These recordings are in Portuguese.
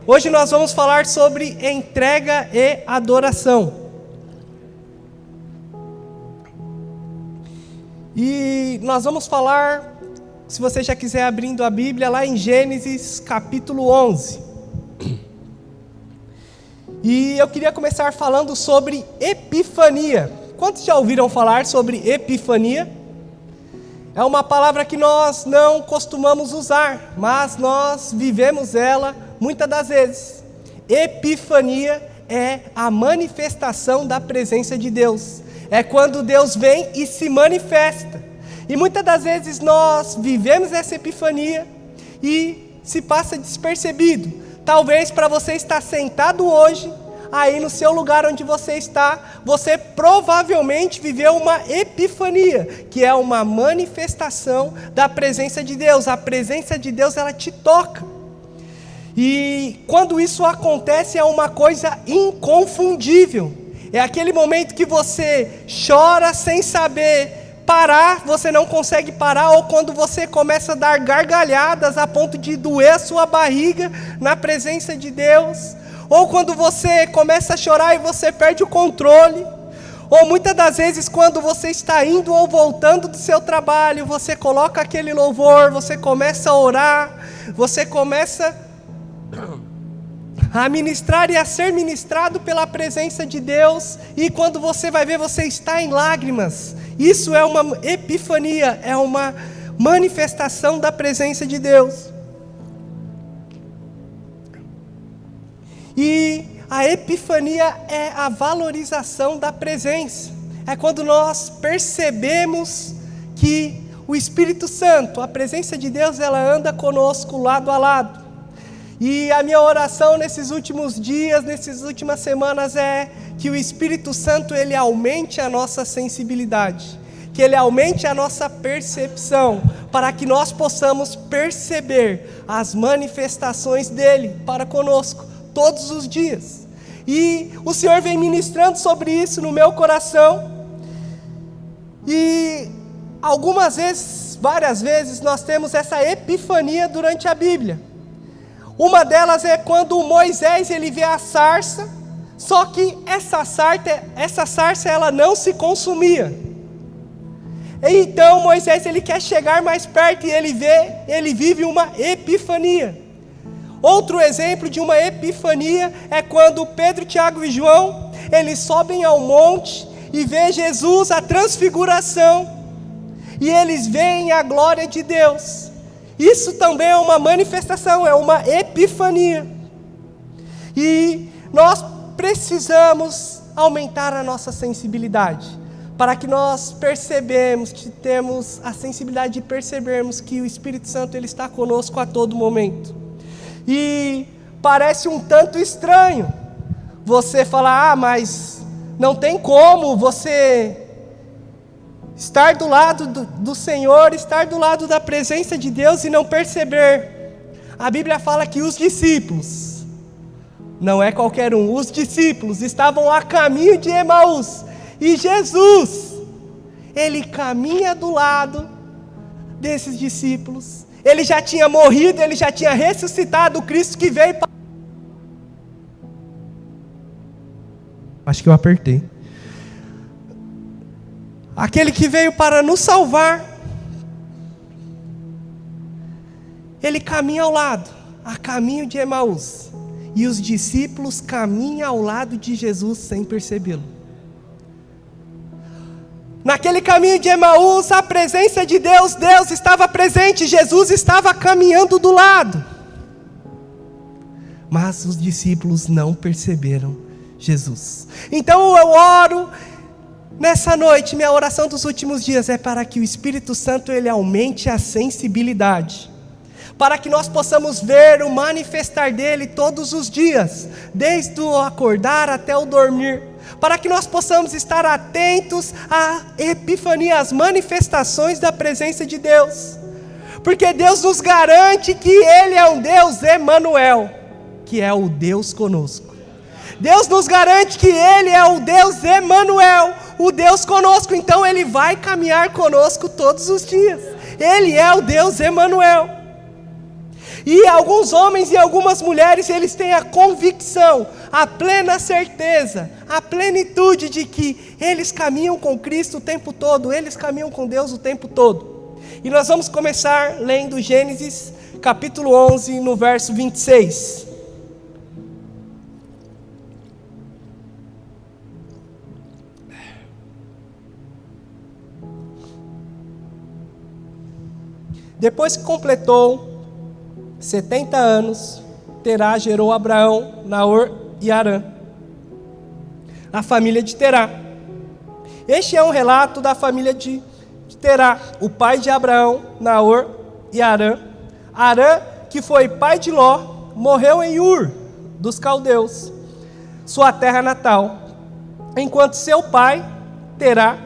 Hoje nós vamos falar sobre entrega e adoração. E nós vamos falar, se você já quiser abrindo a Bíblia, lá em Gênesis capítulo 11. E eu queria começar falando sobre Epifania. Quantos já ouviram falar sobre Epifania? É uma palavra que nós não costumamos usar, mas nós vivemos ela muitas das vezes. Epifania é a manifestação da presença de Deus. É quando Deus vem e se manifesta. E muitas das vezes nós vivemos essa epifania e se passa despercebido. Talvez para você estar sentado hoje, aí no seu lugar onde você está, você provavelmente viveu uma epifania, que é uma manifestação da presença de Deus. A presença de Deus, ela te toca. E quando isso acontece, é uma coisa inconfundível. É aquele momento que você chora sem saber parar, você não consegue parar, ou quando você começa a dar gargalhadas a ponto de doer a sua barriga na presença de Deus, ou quando você começa a chorar e você perde o controle, ou muitas das vezes quando você está indo ou voltando do seu trabalho, você coloca aquele louvor, você começa a orar, você começa a ministrar e a ser ministrado pela presença de Deus, e quando você vai ver, você está em lágrimas. Isso é uma epifania, é uma manifestação da presença de Deus. E a epifania é a valorização da presença. É quando nós percebemos que o Espírito Santo, a presença de Deus, ela anda conosco lado a lado. E a minha oração nesses últimos dias, nessas últimas semanas, é que o Espírito Santo, ele aumente a nossa sensibilidade, que ele aumente a nossa percepção, para que nós possamos perceber as manifestações dele para conosco, todos os dias. E o Senhor vem ministrando sobre isso no meu coração, e algumas vezes, várias vezes, nós temos essa epifania durante a Bíblia. Uma delas é quando Moisés ele vê a sarça, só que essa sarça ela não se consumia. Então Moisés ele quer chegar mais perto e ele vive uma epifania. Outro exemplo de uma epifania é quando Pedro, Tiago e João, eles sobem ao monte e vê Jesus, a transfiguração, e eles veem a glória de Deus. Isso também é uma manifestação, é uma epifania. E nós precisamos aumentar a nossa sensibilidade, para que nós percebemos, que temos a sensibilidade de percebermos que o Espírito Santo ele está conosco a todo momento. E parece um tanto estranho você falar, mas não tem como você estar do lado do Senhor, estar do lado da presença de Deus e não perceber. A Bíblia fala que os discípulos, não é qualquer um, os discípulos estavam a caminho de Emaús, e Jesus, ele caminha do lado desses discípulos. Ele já tinha morrido, ele já tinha ressuscitado, o Cristo que veio para... Acho que eu apertei. Aquele que veio para nos salvar, ele caminha ao lado, a caminho de Emaús, e os discípulos caminham ao lado de Jesus sem percebê-lo. Naquele caminho de Emaús, a presença de Deus estava presente, Jesus estava caminhando do lado, mas os discípulos não perceberam Jesus. Então eu oro nessa noite, minha oração dos últimos dias é para que o Espírito Santo ele aumente a sensibilidade, para que nós possamos ver o manifestar dele todos os dias, desde o acordar até o dormir, para que nós possamos estar atentos à epifania, às manifestações da presença de Deus, porque Deus nos garante que ele é um Deus Emanuel, que é o Deus conosco. Deus nos garante que ele é o Deus Emanuel, o Deus conosco, então ele vai caminhar conosco todos os dias. Ele é o Deus Emanuel. E alguns homens e algumas mulheres, eles têm a convicção, a plena certeza, a plenitude de que eles caminham com Cristo o tempo todo, eles caminham com Deus o tempo todo. E nós vamos começar lendo Gênesis capítulo 11, no verso 26. Depois que completou 70 anos, Terá gerou Abraão, Naor e Harã, a família de Terá. Este é um relato da família de Terá, o pai de Abraão, Naor e Harã. Harã, que foi pai de Ló, morreu em Ur dos caldeus, sua terra natal, enquanto seu pai, Terá,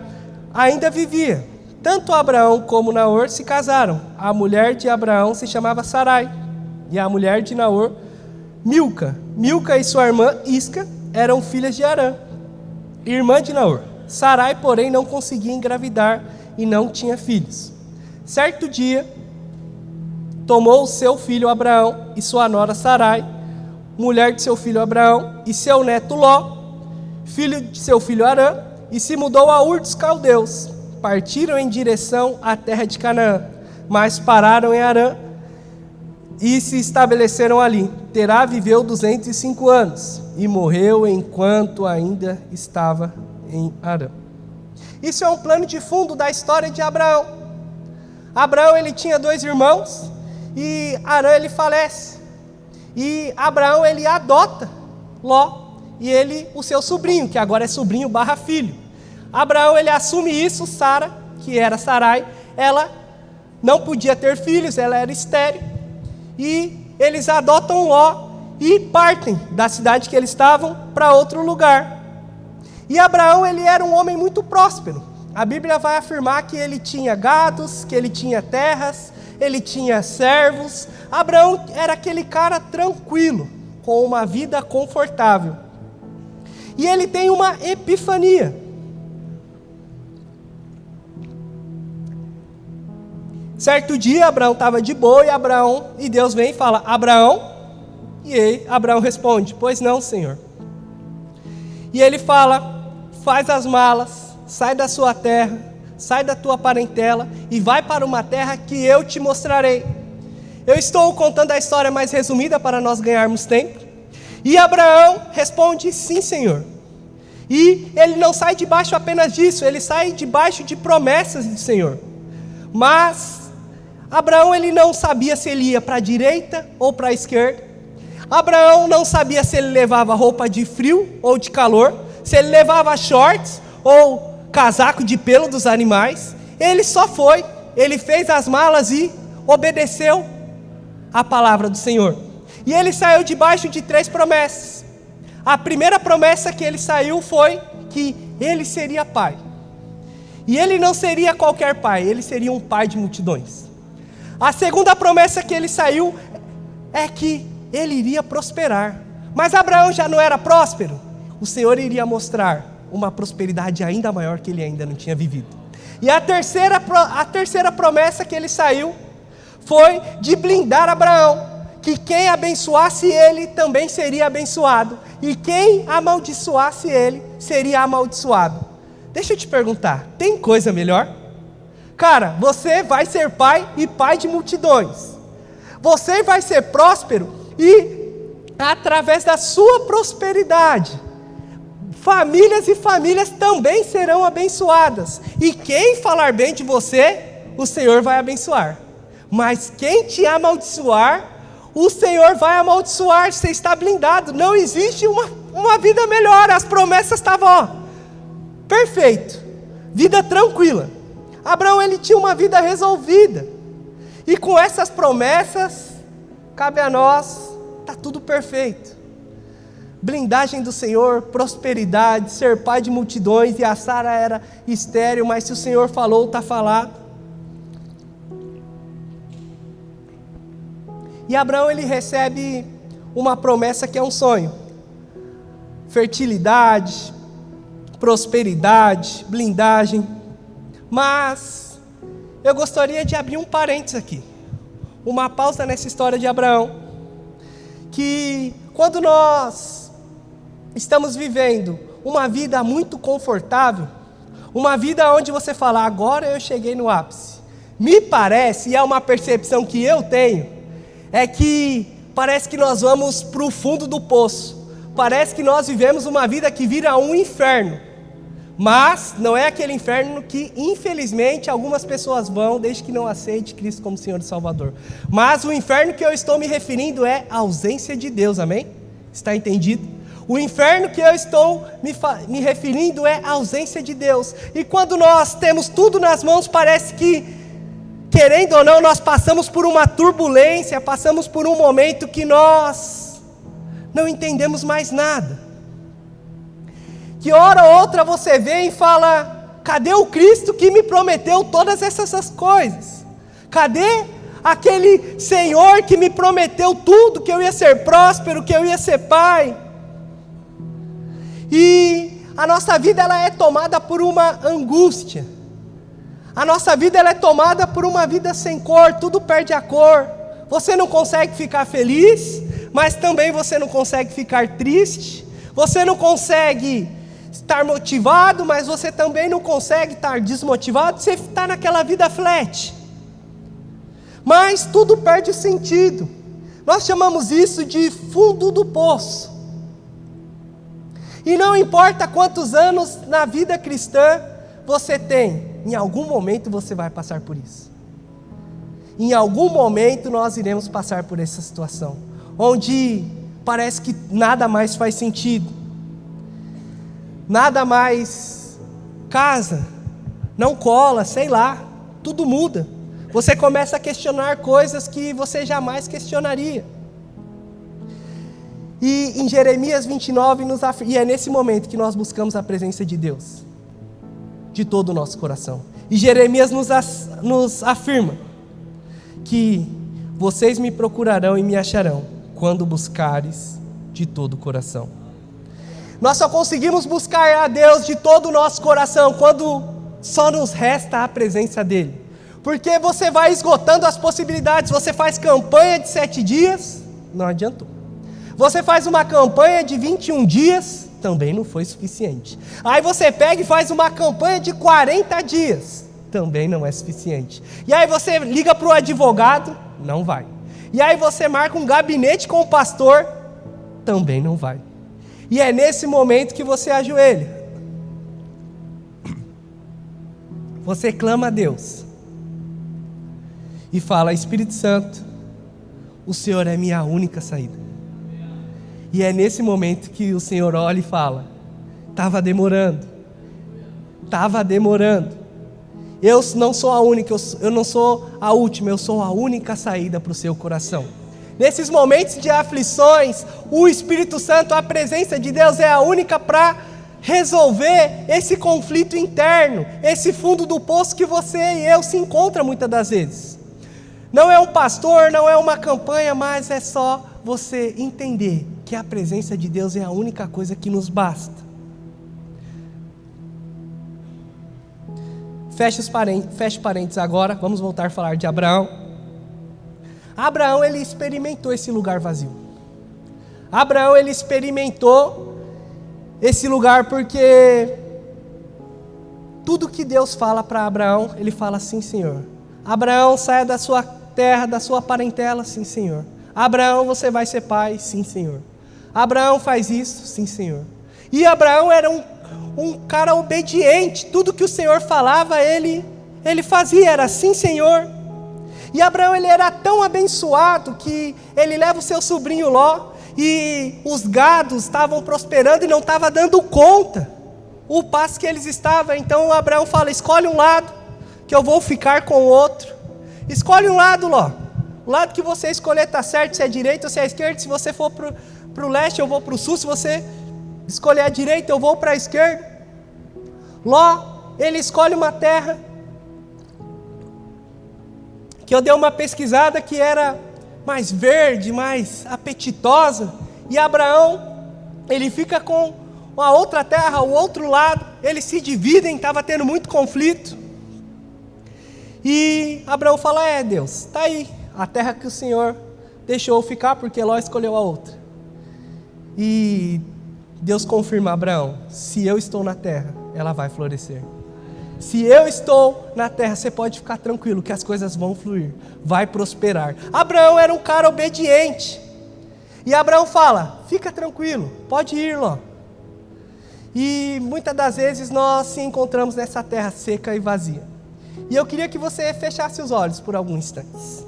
ainda vivia. Tanto Abraão como Naor se casaram. A mulher de Abraão se chamava Sarai, e a mulher de Naor, Milca. Milca e sua irmã Isca eram filhas de Harã, irmã de Naor. Sarai, porém, não conseguia engravidar e não tinha filhos. Certo dia, tomou seu filho Abraão e sua nora Sarai, mulher de seu filho Abraão, e seu neto Ló, filho de seu filho Harã, e se mudou a Ur dos caldeus. Partiram em direção à terra de Canaã, mas pararam em Harã e se estabeleceram ali. Terá viveu 205 anos e morreu enquanto ainda estava em Harã. Isso é um plano de fundo da história de Abraão. Abraão, ele tinha 2 irmãos e Harã, ele falece. E Abraão, ele adota Ló e ele, o seu sobrinho, que agora é sobrinho / filho. Abraão, ele assume isso. Sara, que era Sarai, ela não podia ter filhos, ela era estéril. E eles adotam Ló e partem da cidade que eles estavam para outro lugar. E Abraão, ele era um homem muito próspero. A Bíblia vai afirmar que ele tinha gados, que ele tinha terras, ele tinha servos. Abraão era aquele cara tranquilo, com uma vida confortável. E ele tem uma epifania. Certo dia, Abraão estava de boa e Deus vem e fala, Abraão, e aí Abraão responde, pois não, Senhor. E ele fala, faz as malas, sai da sua terra, sai da tua parentela e vai para uma terra que eu te mostrarei. Eu estou contando a história mais resumida para nós ganharmos tempo. E Abraão responde, sim, Senhor. E ele não sai debaixo apenas disso, ele sai debaixo de promessas do Senhor. Mas Abraão, ele não sabia se ele ia para a direita ou para a esquerda. Abraão não sabia se ele levava roupa de frio ou de calor, se ele levava shorts ou casaco de pelo dos animais. Ele só foi, ele fez as malas e obedeceu a palavra do Senhor. E ele saiu debaixo de 3 promessas. A primeira promessa que ele saiu foi que ele seria pai. E ele não seria qualquer pai, ele seria um pai de multidões. A segunda promessa que ele saiu é que ele iria prosperar. Mas Abraão já não era próspero. O Senhor iria mostrar uma prosperidade ainda maior que ele ainda não tinha vivido. E a terceira promessa que ele saiu foi de blindar Abraão, que quem abençoasse ele também seria abençoado, e quem amaldiçoasse ele seria amaldiçoado. Deixa eu te perguntar, tem coisa melhor? Cara, você vai ser pai e pai de multidões. Você vai ser próspero e, através da sua prosperidade, famílias e famílias também serão abençoadas. E quem falar bem de você, o Senhor vai abençoar. Mas quem te amaldiçoar, o Senhor vai amaldiçoar. Você está blindado. Não existe uma vida melhor. As promessas estavam, perfeito. Vida tranquila. Abraão, ele tinha uma vida resolvida. E com essas promessas, cabe a nós, está tudo perfeito. Blindagem do Senhor, prosperidade, ser pai de multidões. E a Sara era estéril, mas se o Senhor falou, está falado. E Abraão, ele recebe uma promessa que é um sonho. Fertilidade, prosperidade, blindagem. Mas eu gostaria de abrir um parênteses aqui. uma pausa nessa história de Abraão, que quando nós estamos vivendo uma vida muito confortável, uma vida onde você fala, agora eu cheguei no ápice, me parece, e é uma percepção que eu tenho, é que parece que nós vamos para o fundo do poço, parece que nós vivemos uma vida que vira um inferno, mas não é aquele inferno que infelizmente algumas pessoas vão desde que não aceite Cristo como Senhor e Salvador, mas o inferno que eu estou me referindo é a ausência de Deus, amém? Está entendido? O inferno que eu estou me referindo é a ausência de Deus, e quando nós temos tudo nas mãos, parece que, querendo ou não, nós passamos por uma turbulência, passamos por um momento que nós não entendemos mais nada. Que hora ou outra você vem e fala, cadê o Cristo que me prometeu todas essas coisas? Cadê aquele Senhor que me prometeu tudo, que eu ia ser próspero, que eu ia ser pai? E a nossa vida ela é tomada por uma angústia. A nossa vida ela é tomada por uma vida sem cor, tudo perde a cor. Você não consegue ficar feliz, mas também você não consegue ficar triste. Você não consegue estar motivado, mas você também não consegue estar desmotivado. Você está naquela vida flat. Mas tudo perde o sentido. Nós chamamos isso de fundo do poço. E não importa quantos anos na vida cristã você tem, em algum momento você vai passar por isso. Em algum momento nós iremos passar por essa situação, onde parece que nada mais faz sentido, nada mais casa, não cola, sei lá, tudo muda. Você começa a questionar coisas que você jamais questionaria. E em Jeremias 29, e é nesse momento que nós buscamos a presença de Deus, de todo o nosso coração. E Jeremias nos afirma que vocês me procurarão e me acharão, quando buscares de todo o coração. Nós só conseguimos buscar a Deus de todo o nosso coração, quando só nos resta a presença dEle. Porque você vai esgotando as possibilidades, você faz campanha de 7 dias, não adiantou. Você faz uma campanha de 21 dias, também não foi suficiente. Aí você pega e faz uma campanha de 40 dias, também não é suficiente. E aí você liga para o advogado, não vai. E aí você marca um gabinete com o pastor, também não vai. E é nesse momento que você ajoelha. Você clama a Deus e fala, Espírito Santo, o Senhor é minha única saída. E é nesse momento que o Senhor olha e fala, estava demorando. Eu não sou a única, eu não sou a última, eu sou a única saída para o seu coração. Nesses momentos de aflições, o Espírito Santo, a presença de Deus é a única para resolver esse conflito interno, esse fundo do poço que você e eu se encontram muitas das vezes. Não é um pastor, não é uma campanha, mas é só você entender que a presença de Deus é a única coisa que nos basta. Feche parênteses agora, vamos voltar a falar de Abraão. Abraão, ele experimentou esse lugar vazio. Abraão, ele experimentou esse lugar porque tudo que Deus fala para Abraão, ele fala, sim, Senhor. Abraão, saia da sua terra, da sua parentela, sim, Senhor. Abraão, você vai ser pai, sim, Senhor. Abraão faz isso, sim, Senhor. E Abraão era um cara obediente, tudo que o Senhor falava, ele fazia, era sim, Senhor. E Abraão, ele era tão abençoado que ele leva o seu sobrinho Ló, e os gados estavam prosperando e não estavam dando conta o passo que eles estavam. Então Abraão fala, escolhe um lado, que eu vou ficar com o outro. Escolhe um lado, Ló. O lado que você escolher está certo, se é direita ou se é esquerda. Se você for para o leste, eu vou para o sul. Se você escolher a direita, eu vou para a esquerda. Ló, ele escolhe uma terra que eu dei uma pesquisada que era mais verde, mais apetitosa. E Abraão, ele fica com a outra terra, o outro lado. Eles se dividem, estava tendo muito conflito. E Abraão fala, Deus, está aí, a terra que o Senhor deixou ficar, porque Ló escolheu a outra. E Deus confirma a Abraão: se eu estou na terra, ela vai florescer. Se eu estou na terra, você pode ficar tranquilo que as coisas vão fluir, vai prosperar. Abraão era um cara obediente. E Abraão fala: fica tranquilo, pode ir, Ló. E muitas das vezes nós se encontramos nessa terra seca e vazia. E eu queria que você fechasse os olhos por alguns instantes.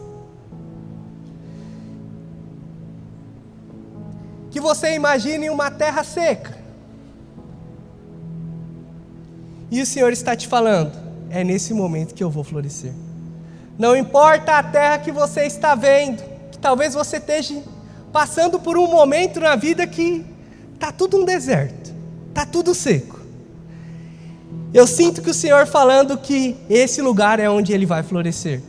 Que você imagine uma terra seca. E o Senhor está te falando: é nesse momento que eu vou florescer. Não importa a terra que você está vendo, que talvez você esteja passando por um momento na vida que está tudo um deserto, está tudo seco. Eu sinto que o Senhor falando que esse lugar é onde Ele vai florescer.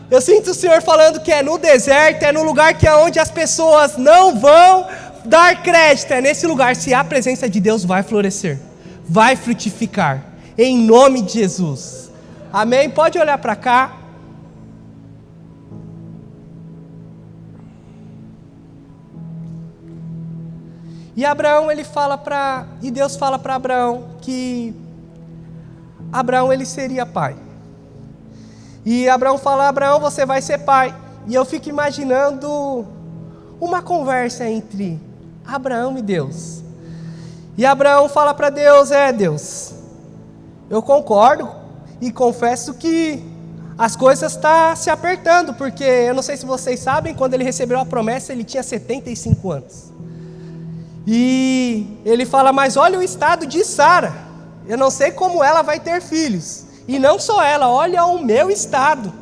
Eu sinto o Senhor falando que é no deserto, é no lugar que é onde as pessoas não vão dar crédito. É nesse lugar, se a presença de Deus vai florescer, vai frutificar, em nome de Jesus. Amém? Pode olhar para cá. E Abraão, e Deus fala para Abraão que Abraão ele seria pai. E Abraão fala: Abraão, você vai ser pai. E eu fico imaginando uma conversa entre Abraão e Deus. E Abraão fala para Deus: Deus, eu concordo e confesso que as coisas estão se apertando, porque eu não sei se vocês sabem, quando ele recebeu a promessa, ele tinha 75 anos. E ele fala: mas olha o estado de Sara, eu não sei como ela vai ter filhos. E não só ela, olha o meu estado.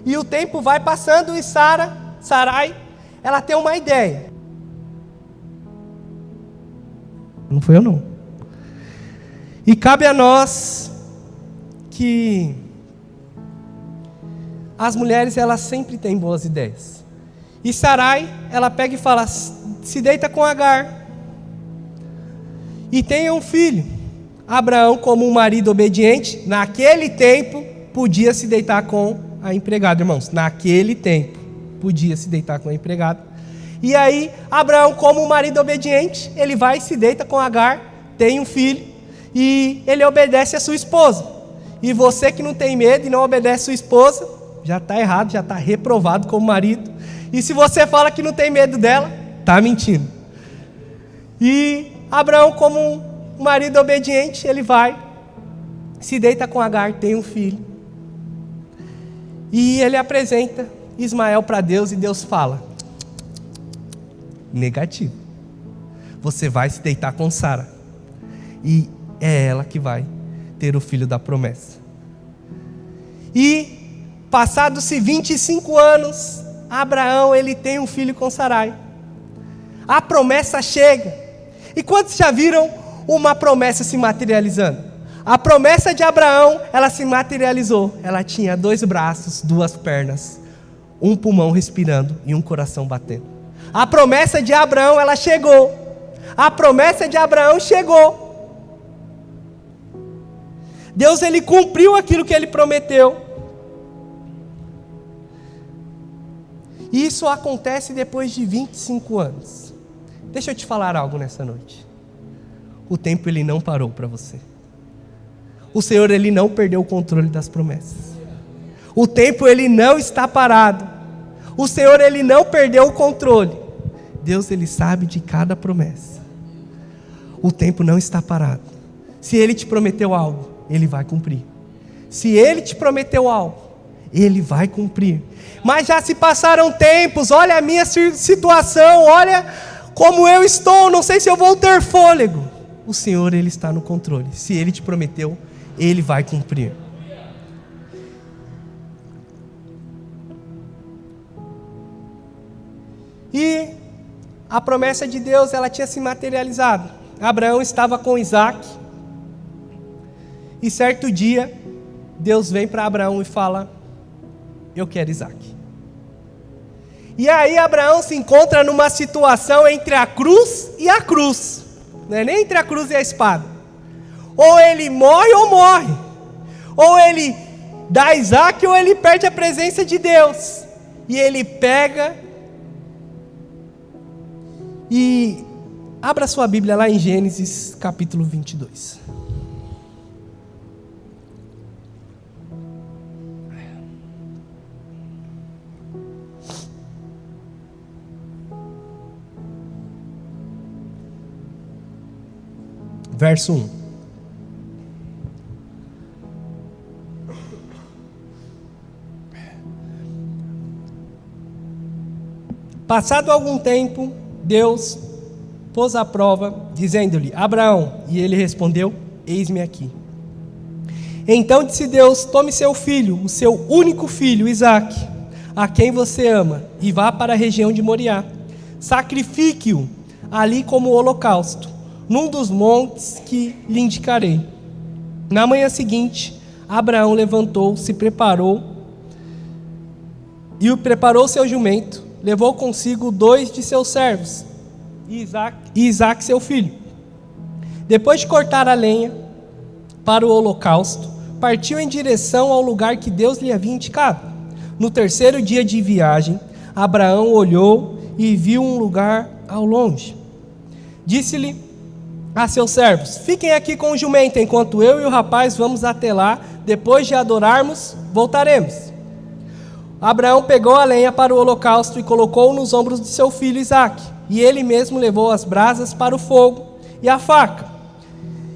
E o tempo vai passando e Sarai, ela tem uma ideia. Não foi eu não. E cabe a nós que as mulheres, elas sempre têm boas ideias. E Sarai, ela pega e fala: se deita com Agar e tenha um filho. Abraão, como um marido obediente, naquele tempo podia se deitar com a empregada, irmãos. Naquele tempo podia se deitar com a empregada. E aí Abraão, como um marido obediente, ele vai e se deita com Agar, tem um filho e ele obedece a sua esposa. E você que não tem medo e não obedece a sua esposa, já está errado, já está reprovado como marido. E se você fala que não tem medo dela, está mentindo. E Abraão, como um marido obediente, ele vai, se deita com Agar, tem um filho. E ele apresenta Ismael para Deus e Deus fala: negativo. Você vai se deitar com Sara. E é ela que vai ter o filho da promessa. E passados-se 25 anos, Abraão ele tem um filho com Sarai. A promessa chega. E quantos já viram uma promessa se materializando? A promessa de Abraão, ela se materializou. Ela tinha 2 braços, 2 pernas, um pulmão respirando e um coração batendo. A promessa de Abraão, ela chegou. A promessa de Abraão chegou. Deus, ele cumpriu aquilo que ele prometeu. E isso acontece depois de 25 anos. Deixa eu te falar algo nessa noite. O tempo ele não parou para você. O Senhor ele não perdeu o controle das promessas. O tempo ele não está parado. O Senhor ele não perdeu o controle. Deus ele sabe de cada promessa. O tempo não está parado. Se Ele te prometeu algo, Ele vai cumprir. Se Ele te prometeu algo, Ele vai cumprir. Mas já se passaram tempos, olha a minha situação, olha como eu estou, não sei se eu vou ter fôlego. O Senhor, Ele está no controle. Se Ele te prometeu, Ele vai cumprir. E a promessa de Deus, ela tinha se materializado. Abraão estava com Isaac. E certo dia, Deus vem para Abraão e fala: eu quero Isaac. E aí Abraão se encontra numa situação entre a cruz e a cruz. Não é nem entre a cruz e a espada. Ou ele morre ou morre. Ou ele dá Isaac ou ele perde a presença de Deus. e ele pega e abra sua Bíblia lá em Gênesis capítulo 22. Verso 1. Passado algum tempo, Deus pôs à prova, dizendo-lhe: Abraão, e ele respondeu: Eis-me aqui. Então disse Deus: Tome seu filho, o seu único filho, Isaque, a quem você ama, e vá para a região de Moriá. Sacrifique-o ali como holocausto, num dos montes que lhe indicarei. Na manhã seguinte, Abraão levantou, se preparou e preparou seu jumento, levou consigo 2 de seus servos e Isaque seu filho. Depois de cortar a lenha para o holocausto, partiu em direção ao lugar que Deus lhe havia indicado. No terceiro dia de viagem, Abraão olhou e viu um lugar ao longe. Disse-lhe a seus servos: Fiquem aqui com o jumento, enquanto eu e o rapaz vamos até lá. Depois de adorarmos, voltaremos. Abraão pegou a lenha para o holocausto e colocou nos ombros de seu filho Isaque, e ele mesmo levou as brasas para o fogo e a faca.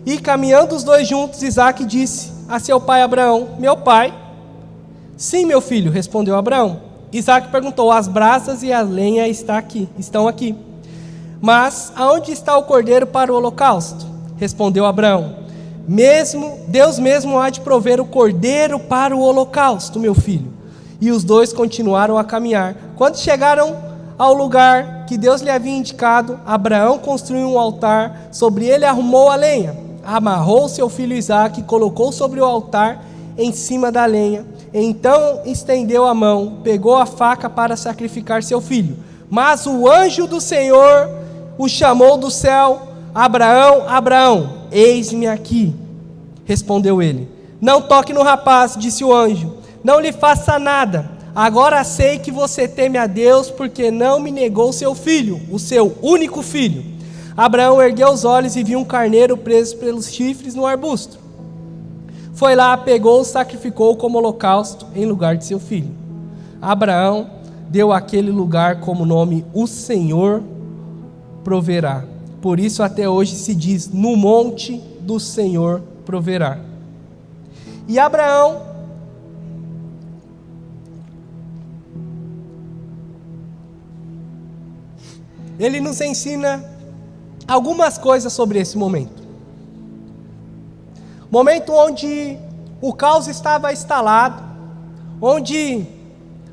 E caminhando os dois juntos, Isaque disse a seu pai Abraão: Meu pai? Sim, meu filho, respondeu Abraão. Isaque perguntou: As brasas e a lenha estão aqui. Mas aonde está o cordeiro para o holocausto? Respondeu Abraão: Deus mesmo há de prover o cordeiro para o holocausto, meu filho. E os dois continuaram a caminhar. Quando chegaram ao lugar que Deus lhe havia indicado, Abraão construiu um altar, sobre ele arrumou a lenha, amarrou seu filho Isaque e colocou sobre o altar em cima da lenha. Então estendeu a mão, pegou a faca para sacrificar seu filho. Mas o anjo do Senhor o chamou do céu: Abraão, Abraão. Eis-me aqui, respondeu ele. Não toque no rapaz, disse o anjo, não lhe faça nada. Agora sei que você teme a Deus, porque não me negou seu filho, o seu único filho. Abraão ergueu os olhos e viu um carneiro preso pelos chifres no arbusto. Foi lá, pegou-o, sacrificou como holocausto em lugar de seu filho. Abraão deu àquele lugar como nome: O Senhor proverá. Por isso até hoje se diz: no monte do Senhor proverá. E Abraão ele nos ensina algumas coisas sobre esse momento. Momento onde o caos estava instalado, onde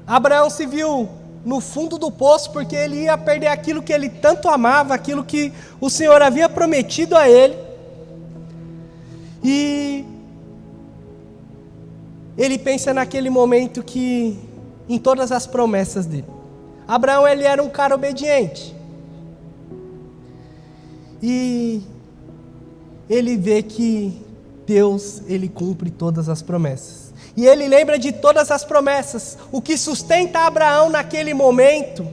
Abraão se viu no fundo do poço, porque ele ia perder aquilo que ele tanto amava, aquilo que o Senhor havia prometido a ele. E ele pensa naquele momento que, em todas as promessas dele, Abraão ele era um cara obediente. E ele vê que Deus, ele cumpre todas as promessas. E ele lembra de todas as promessas. O que sustenta Abraão naquele momento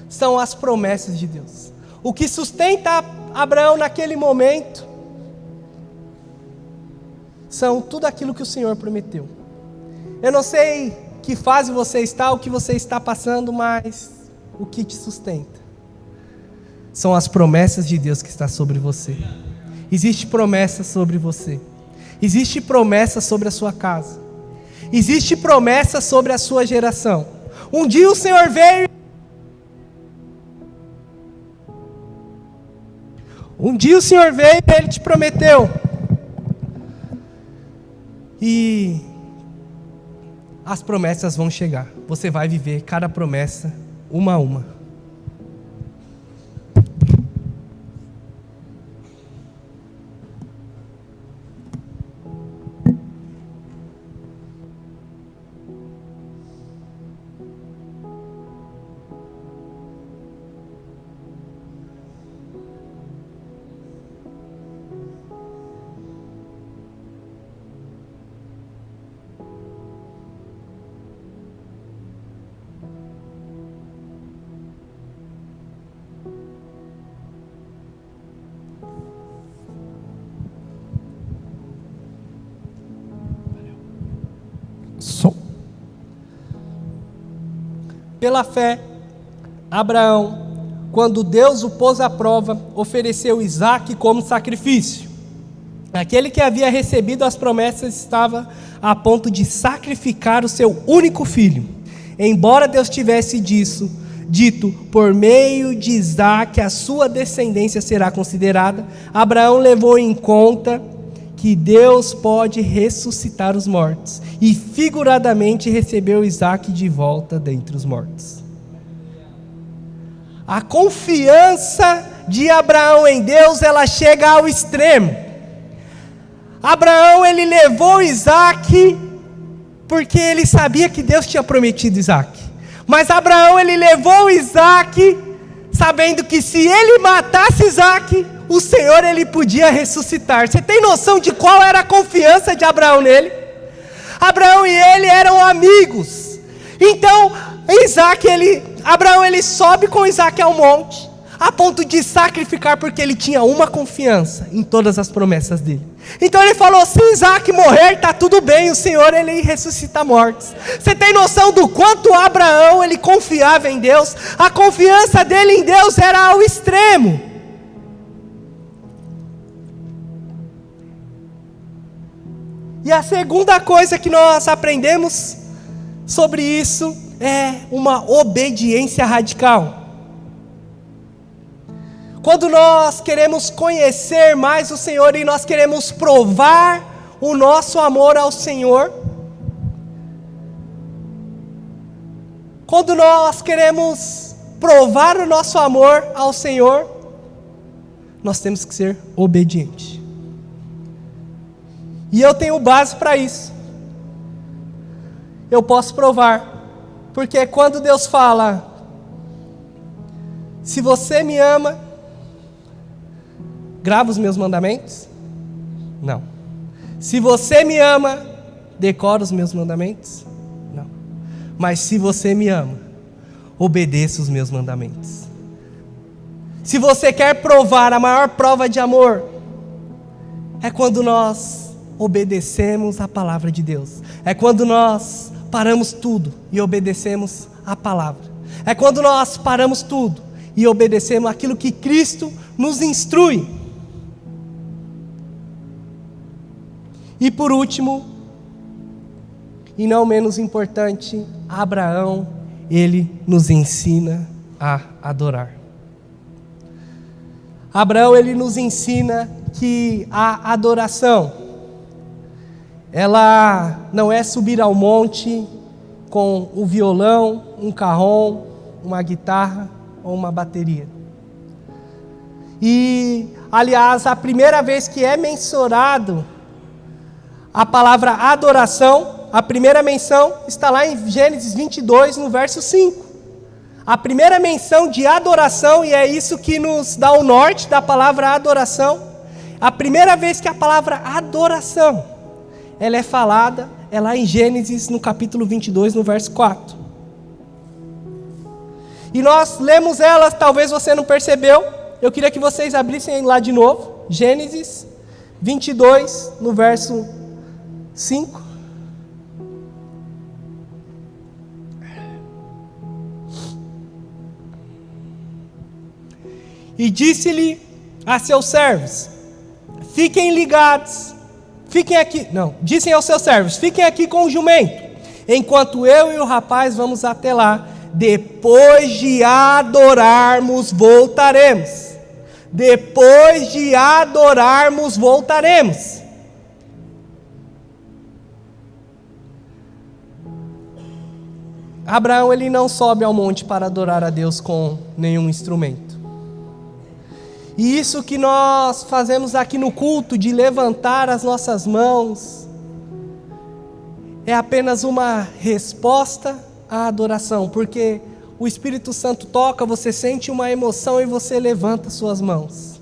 são as promessas de Deus. O que sustenta Abraão naquele momento são tudo aquilo que o Senhor prometeu. Eu não sei que fase você está, o que você está passando, mas o que te sustenta são as promessas de Deus que está sobre você. Existe promessa sobre você. Existe promessa sobre a sua casa. Existe promessa sobre a sua geração. Um dia o Senhor veio. E Ele te prometeu. E as promessas vão chegar. Você vai viver cada promessa, uma a uma. Pela fé, Abraão, quando Deus o pôs à prova, ofereceu Isaque como sacrifício. Aquele que havia recebido as promessas estava a ponto de sacrificar o seu único filho. Embora Deus tivesse dito, por meio de Isaque a sua descendência será considerada, Abraão levou em conta que Deus pode ressuscitar os mortos, e figuradamente recebeu Isaque de volta dentre os mortos. A confiança de Abraão em Deus, ela chega ao extremo. Abraão, ele levou Isaque porque ele sabia que Deus tinha prometido Isaque. Mas Abraão, ele levou Isaque sabendo que se ele matasse Isaque, o Senhor, ele podia ressuscitar. Você tem noção de qual era a confiança de Abraão nele? Abraão e ele eram amigos. Então, Abraão, ele sobe com Isaque ao monte, a ponto de sacrificar, porque ele tinha uma confiança em todas as promessas dele. Então ele falou, se Isaque morrer, está tudo bem, o Senhor, ele ressuscita mortos. Você tem noção do quanto Abraão, ele confiava em Deus? A confiança dele em Deus era ao extremo. E a segunda coisa que nós aprendemos sobre isso é uma obediência radical. Quando nós queremos conhecer mais o Senhor e nós queremos provar o nosso amor ao Senhor, quando nós queremos provar o nosso amor ao Senhor, nós temos que ser obedientes. E eu tenho base para isso. Eu posso provar, porque quando Deus fala, se você me ama, grava os meus mandamentos? Não. Se você me ama, decora os meus mandamentos? Não. Mas se você me ama, obedeça os meus mandamentos. Se você quer provar a maior prova de amor, é quando nós obedecemos a palavra de Deus. É quando nós paramos tudo e obedecemos a palavra. É quando nós paramos tudo e obedecemos aquilo que Cristo nos instrui. E por último, e não menos importante, Abraão, ele nos ensina a adorar. Abraão, ele nos ensina que a adoração, ela não é subir ao monte com o violão, um carrom, uma guitarra ou uma bateria. E, aliás, a primeira vez que é mencionado a palavra adoração, a primeira menção está lá em Gênesis 22, no verso 5. A primeira menção de adoração, e é isso que nos dá o norte da palavra adoração. A primeira vez que a palavra adoração, ela é falada, é lá em Gênesis, no capítulo 22, no verso 4. E nós lemos ela, talvez você não percebeu, eu queria que vocês abrissem lá de novo, Gênesis 22, no verso 5. E disse-lhe a seus servos, fiquem ligados, dissem aos seus servos, fiquem aqui com o jumento, enquanto eu e o rapaz vamos até lá, depois de adorarmos, voltaremos. Depois de adorarmos, voltaremos. Abraão, ele não sobe ao monte para adorar a Deus com nenhum instrumento. E isso que nós fazemos aqui no culto, de levantar as nossas mãos, é apenas uma resposta à adoração, porque o Espírito Santo toca, você sente uma emoção e você levanta suas mãos.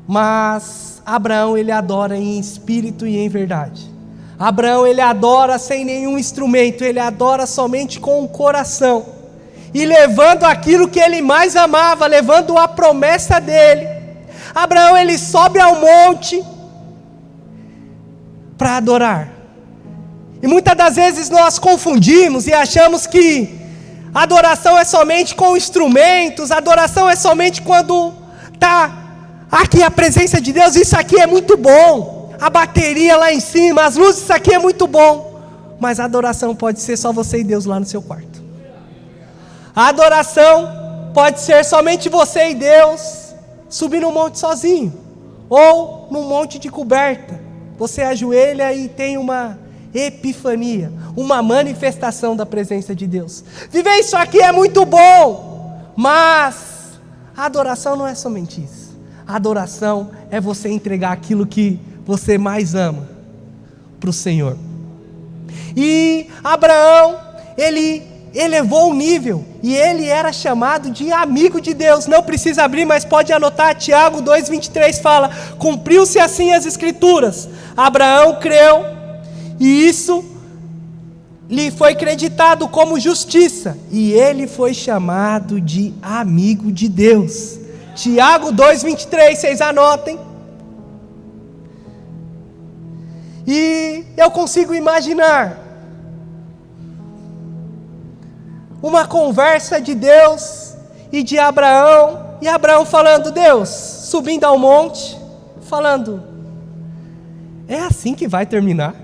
Mas Abraão, ele adora em espírito e em verdade. Abraão, ele adora sem nenhum instrumento, ele adora somente com o coração, e levando aquilo que ele mais amava, levando a promessa dele. Abraão, ele sobe ao monte para adorar. E muitas das vezes nós confundimos e achamos que adoração é somente com instrumentos, adoração é somente quando está aqui a presença de Deus. Isso aqui é muito bom, a bateria lá em cima, as luzes, isso aqui é muito bom. Mas a adoração pode ser só você e Deus lá no seu quarto. A adoração pode ser somente você e Deus subir num monte sozinho, ou num monte de coberta. Você ajoelha e tem uma epifania, uma manifestação da presença de Deus. Viver isso aqui é muito bom, mas a adoração não é somente isso. A adoração é você entregar aquilo que você mais ama para o Senhor. E Abraão, ele elevou o nível, e ele era chamado de amigo de Deus. Não precisa abrir, mas pode anotar. Tiago 2,23 fala: cumpriu-se assim as escrituras, Abraão creu, e isso lhe foi creditado como justiça, e ele foi chamado de amigo de Deus. Tiago 2,23, vocês anotem. E eu consigo imaginar uma conversa de Deus e de Abraão, e Abraão falando, Deus, subindo ao monte, falando, é assim que vai terminar?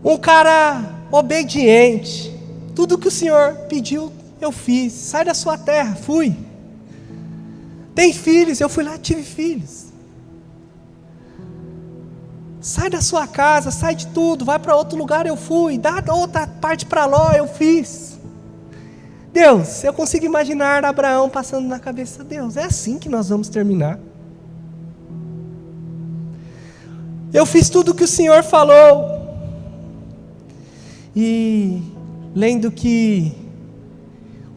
Um cara obediente, tudo que o Senhor pediu, eu fiz. Sai da sua terra, fui. Tem filhos, eu fui lá, tive filhos. Sai da sua casa, sai de tudo, vai para outro lugar, eu fui. Dá outra parte para Ló, eu fiz. Deus, eu consigo imaginar Abraão passando na cabeça, Deus, é assim que nós vamos terminar? Eu fiz tudo o que o Senhor falou. E lendo que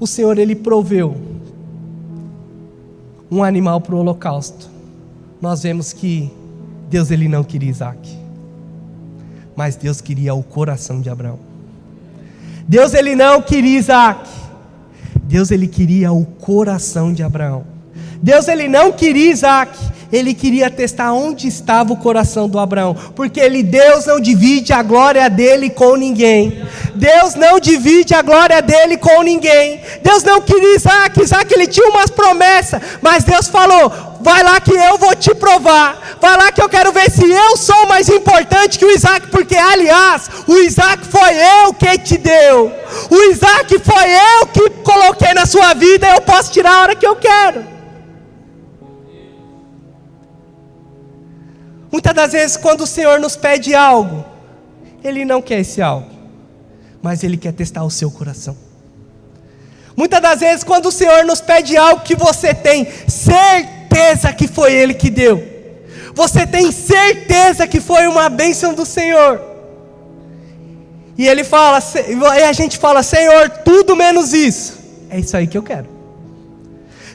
o Senhor, Ele proveu um animal para o holocausto, nós vemos que Deus, Ele não queria Isaac, mas Deus queria o coração de Abraão. Deus, Ele não queria Isaac, Deus, Ele queria o coração de Abraão. Deus, Ele não queria Isaac, Ele queria testar onde estava o coração do Abraão, porque Deus não divide a glória dele com ninguém. Deus não divide a glória dele com ninguém. Deus não queria Isaac, Isaac ele tinha umas promessas, mas Deus falou, vai lá que eu vou te provar, vai lá que eu quero ver se eu sou mais importante que o Isaac, porque aliás, o Isaac foi eu que te deu, o Isaac foi eu que coloquei na sua vida, eu posso tirar a hora que eu quero. Muitas das vezes quando o Senhor nos pede algo, Ele não quer esse algo, mas Ele quer testar o seu coração. Muitas das vezes quando o Senhor nos pede algo que você tem certeza que foi Ele que deu, você tem certeza que foi uma bênção do Senhor, e Ele fala, e a gente fala, Senhor, tudo menos isso, é isso aí que eu quero.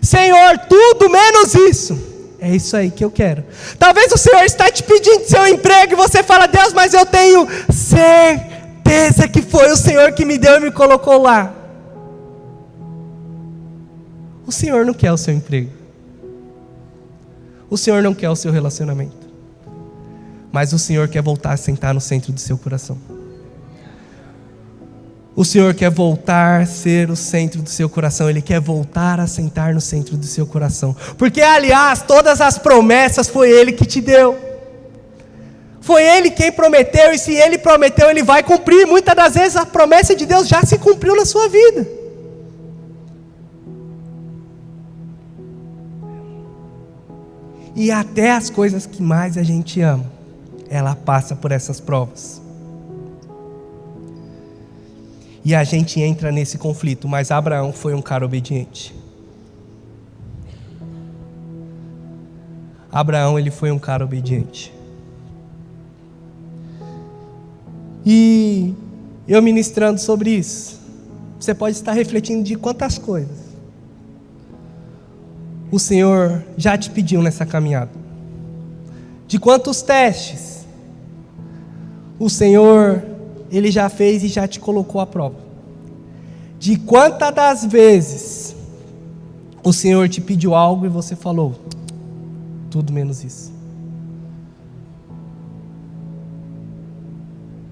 Senhor, tudo menos isso, é isso aí que eu quero. Talvez o Senhor está te pedindo seu emprego e você fala, Deus, mas eu tenho certeza que foi o Senhor que me deu e me colocou lá. O Senhor não quer o seu emprego. O Senhor não quer o seu relacionamento. Mas o Senhor quer voltar a sentar no centro do seu coração. O Senhor quer voltar a ser o centro do seu coração. Ele quer voltar a sentar no centro do seu coração. Porque, aliás, todas as promessas foi Ele que te deu. Foi Ele quem prometeu. E se Ele prometeu, Ele vai cumprir. Muitas das vezes a promessa de Deus já se cumpriu na sua vida. E até as coisas que mais a gente ama, ela passa por essas provas. E a gente entra nesse conflito, mas Abraão foi um cara obediente. Abraão, ele foi um cara obediente. E eu ministrando sobre isso, você pode estar refletindo de quantas coisas o Senhor já te pediu nessa caminhada. De quantos testes o Senhor, Ele já fez e já te colocou à prova. De quantas das vezes o Senhor te pediu algo e você falou, tudo menos isso.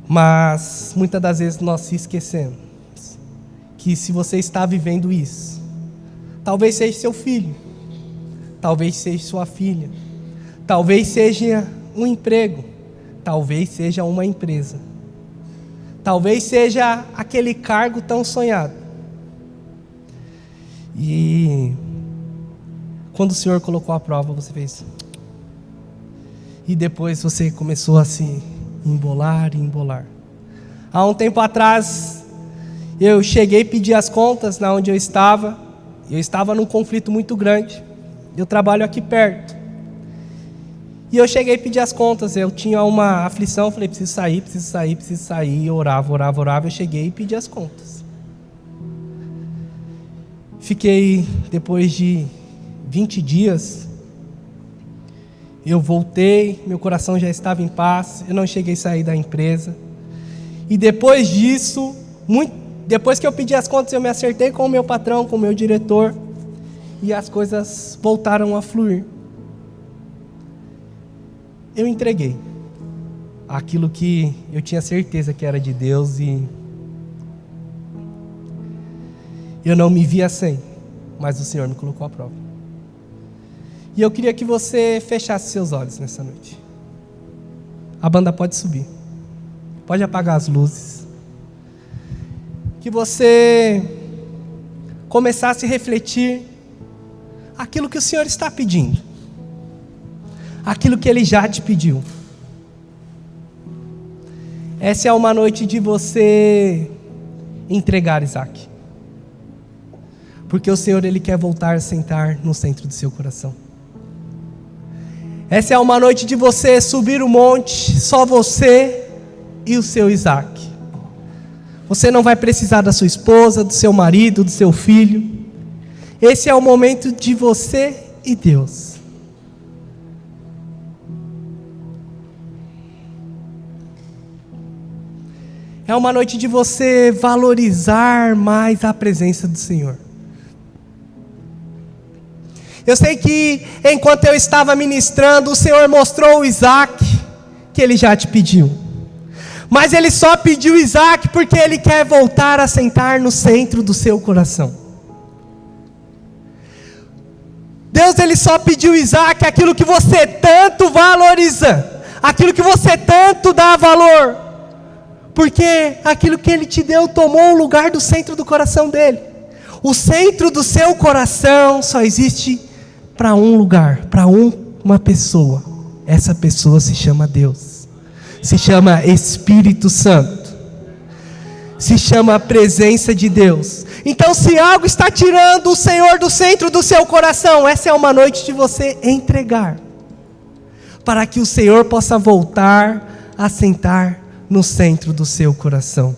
Mas muitas das vezes nós se esquecemos que se você está vivendo isso, talvez seja seu filho, talvez seja sua filha, talvez seja um emprego, talvez seja uma empresa, talvez seja aquele cargo tão sonhado. E quando o Senhor colocou a prova, você fez. E depois você começou a se embolar. Há um tempo atrás, eu cheguei e pedi as contas na onde eu estava. Eu estava num conflito muito grande. Eu trabalho aqui perto. E eu cheguei e pedi as contas. Eu tinha uma aflição, falei, preciso sair. Eu orava. Eu cheguei e pedi as contas. Fiquei, depois de 20 dias, eu voltei, meu coração já estava em paz, eu não cheguei a sair da empresa. E depois disso, depois que eu pedi as contas, eu me acertei com o meu patrão, com o meu diretor, e as coisas voltaram a fluir. Eu entreguei aquilo que eu tinha certeza que era de Deus e eu não me via sem, mas o Senhor me colocou à prova. E eu queria que você fechasse seus olhos nessa noite. A banda pode subir. Pode apagar as luzes. Que você começasse a refletir aquilo que o Senhor está pedindo. Aquilo que Ele já te pediu. Essa é uma noite de você entregar Isaac. Porque o Senhor, Ele quer voltar a sentar no centro do seu coração. Essa é uma noite de você subir o monte, só você e o seu Isaac. Você não vai precisar da sua esposa, do seu marido, do seu filho. Esse é o momento de você e Deus. É uma noite de você valorizar mais a presença do Senhor. Eu sei que enquanto eu estava ministrando, o Senhor mostrou o Isaac que Ele já te pediu. Mas Ele só pediu Isaac porque Ele quer voltar a sentar no centro do seu coração. Deus, Ele só pediu Isaac aquilo que você tanto valoriza, aquilo que você tanto dá valor, porque aquilo que Ele te deu tomou o lugar do centro do coração dEle. O centro do seu coração só existe para um lugar, para uma pessoa. Essa pessoa se chama Deus, se chama Espírito Santo, se chama a presença de Deus. Então, se algo está tirando o Senhor do centro do seu coração, essa é uma noite de você entregar, para que o Senhor possa voltar a sentar no centro do seu coração.